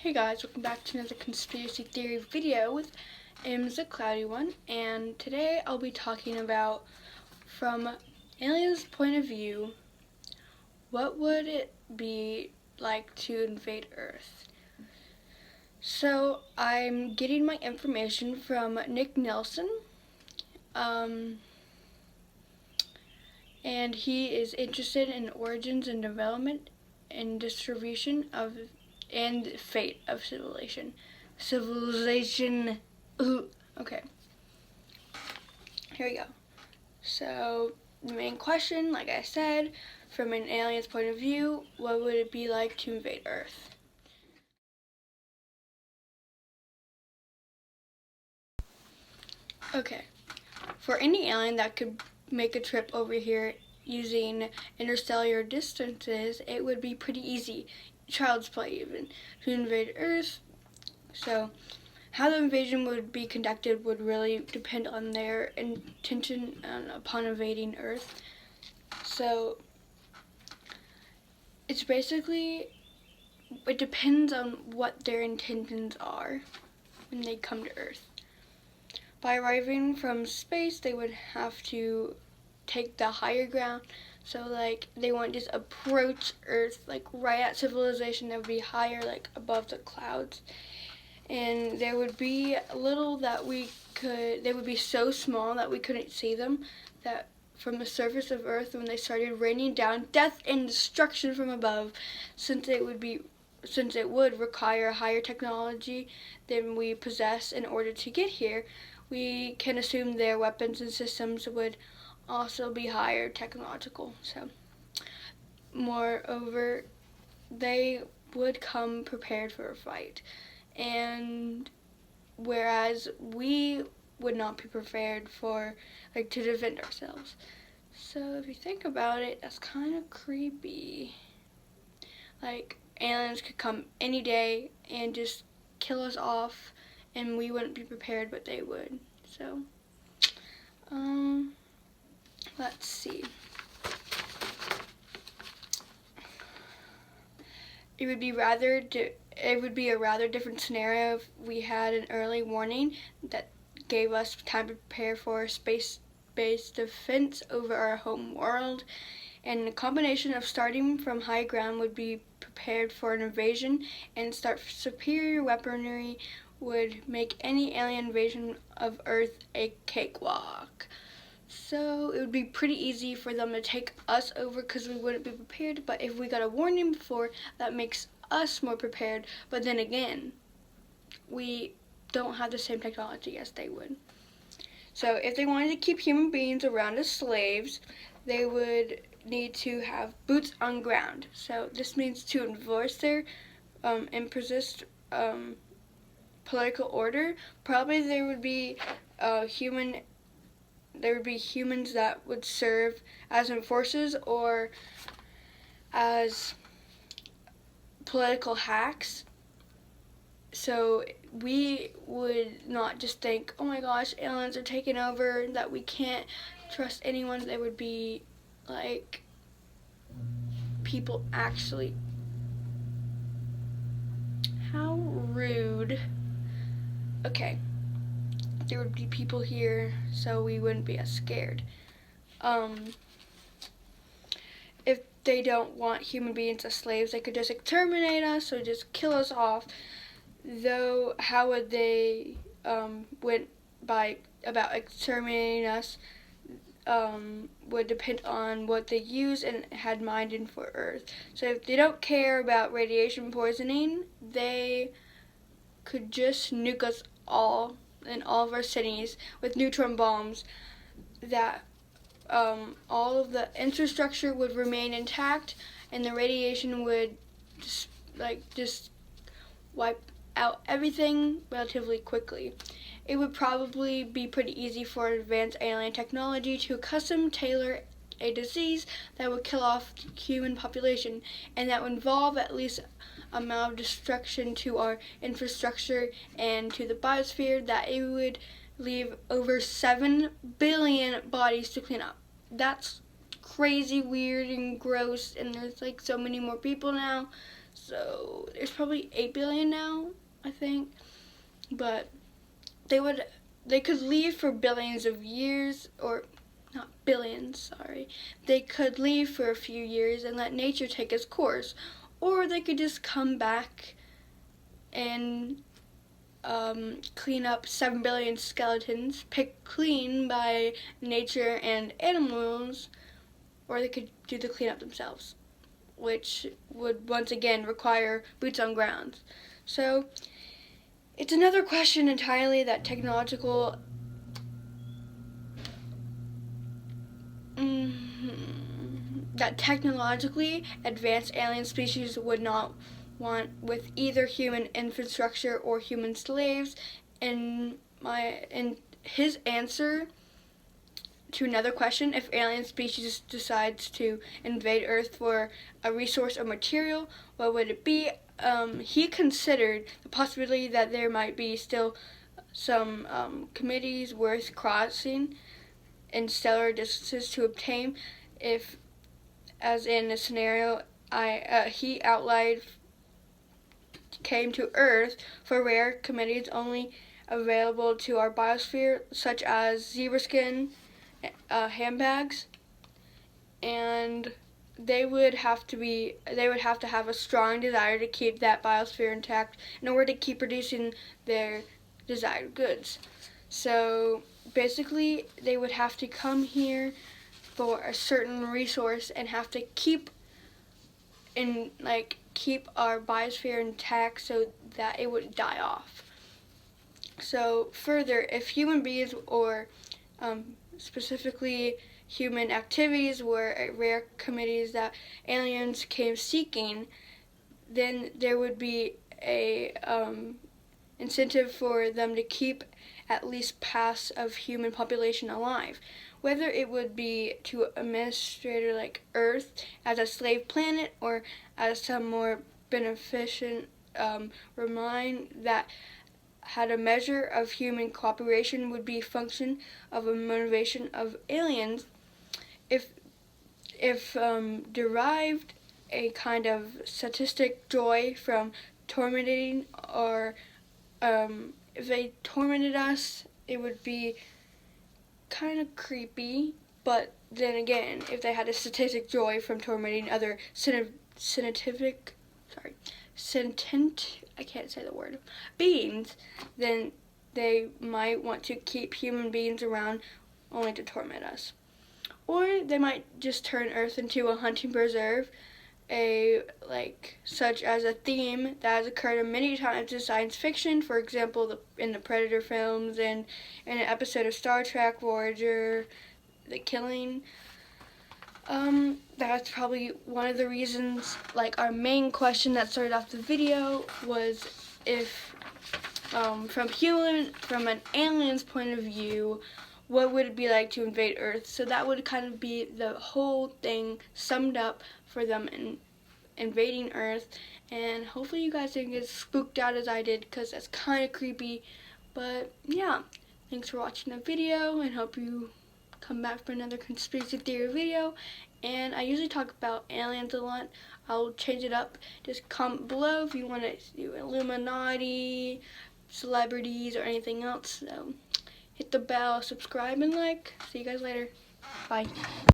Hey guys, welcome back to another conspiracy theory video with the Clouty one, and today I'll be talking about, from aliens' point of view, what would it be like to invade Earth? So I'm getting my information from Nick Nelson, and he is interested in origins and development and distribution of and fate of civilization. Ooh, okay, here we go. So the main question, like I said, from an alien's point of view, what would it be like to invade Earth? Okay, for any alien that could make a trip over here using interstellar distances, it would be pretty easy, child's play even, to invade Earth. So how the invasion would be conducted would really depend on their intention upon invading Earth. So it's basically, it depends on what their intentions are when they come to Earth. By arriving from space, they would have to take the higher ground. So like they wouldn't just approach Earth like right at civilization. They would be higher, like above the clouds. And there would be little that they would be so small that we couldn't see them, that from the surface of Earth, when they started raining down death and destruction from above, since it would require higher technology than we possess in order to get here, we can assume their weapons and systems would also be higher technological. So moreover, they would come prepared for a fight. And whereas we would not be prepared for, like, to defend ourselves. So if you think about it, that's kind of creepy. Like, aliens could come any day and just kill us off, and we wouldn't be prepared, but they would. So, let's see. It would be a rather different scenario if we had an early warning that gave us time to prepare for space-based defense over our home world. And a combination of starting from high ground would be prepared for an invasion, and start superior weaponry would make any alien invasion of Earth a cakewalk. So it would be pretty easy for them to take us over because we wouldn't be prepared. But if we got a warning before, that makes us more prepared. But then again, we don't have the same technology as they would. So if they wanted to keep human beings around as slaves, they would need to have boots on ground. So this means to enforce their imposed political order. Probably there would be humans that would serve as enforcers or as political hacks. So we would not just think, oh my gosh, aliens are taking over, that we can't trust anyone. There would be like people actually. How rude. Okay. There would be people here, so we wouldn't be as scared. If they don't want human beings as slaves, they could just exterminate us or just kill us off. Though how would they went by about exterminating us would depend on what they use and had mind in for Earth. So if they don't care about radiation poisoning, they could just nuke us all in all of our cities with neutron bombs. That all of the infrastructure would remain intact, and the radiation would just wipe out everything relatively quickly. It would probably be pretty easy for advanced alien technology to custom tailor a disease that would kill off the human population, and that would involve at least amount of destruction to our infrastructure and to the biosphere that it would leave over 7 billion bodies to clean up. That's crazy, weird, and gross, and there's like so many more people now. So there's probably 8 billion now, I think. But they could leave for billions of years, or not billions, sorry. They could leave for a few years and let nature take its course. Or they could just come back and clean up 7 billion skeletons picked clean by nature and animals, or they could do the cleanup themselves, which would once again require boots on ground. So it's another question entirely that technologically advanced alien species would not want with either human infrastructure or human slaves. And his answer to another question, if alien species decides to invade Earth for a resource or material, what would it be? He considered the possibility that there might be still some communities worth crossing in stellar distances to obtain, if, as in a scenario he outlined, came to Earth for rare communities only available to our biosphere, such as zebra skin handbags, and they would have to have a strong desire to keep that biosphere intact in order to keep producing their desired goods. So basically, they would have to come here for a certain resource and have to keep our biosphere intact so that it would die off. So further, if human beings, or specifically human activities, were rare commodities that aliens came seeking, then there would be a incentive for them to keep at least parts of human population alive. Whether it would be to administrator like Earth as a slave planet, or as some more beneficent remind that had a measure of human cooperation, would be function of a motivation of aliens. If derived a kind of sadistic joy from tormenting, or if they tormented us, it would be kind of creepy. But then again, if they had a sadistic joy from tormenting other I can't say the word, beings, then they might want to keep human beings around only to torment us. Or they might just turn Earth into a hunting preserve, such as a theme that has occurred many times in science fiction. For example, in the Predator films, and in an episode of Star Trek Voyager, The Killing. That's probably one of the reasons. Like, our main question that started off the video was if, from an alien's point of view, what would it be like to invade Earth? So that would kind of be the whole thing summed up for them invading Earth. And hopefully you guys didn't get spooked out as I did, because that's kind of creepy. But yeah, thanks for watching the video, and hope you come back for another conspiracy theory video. And I usually talk about aliens a lot. I'll change it up. Just comment below if you want to do Illuminati, celebrities, or anything else. So hit the bell, subscribe, and like. See you guys later. Bye.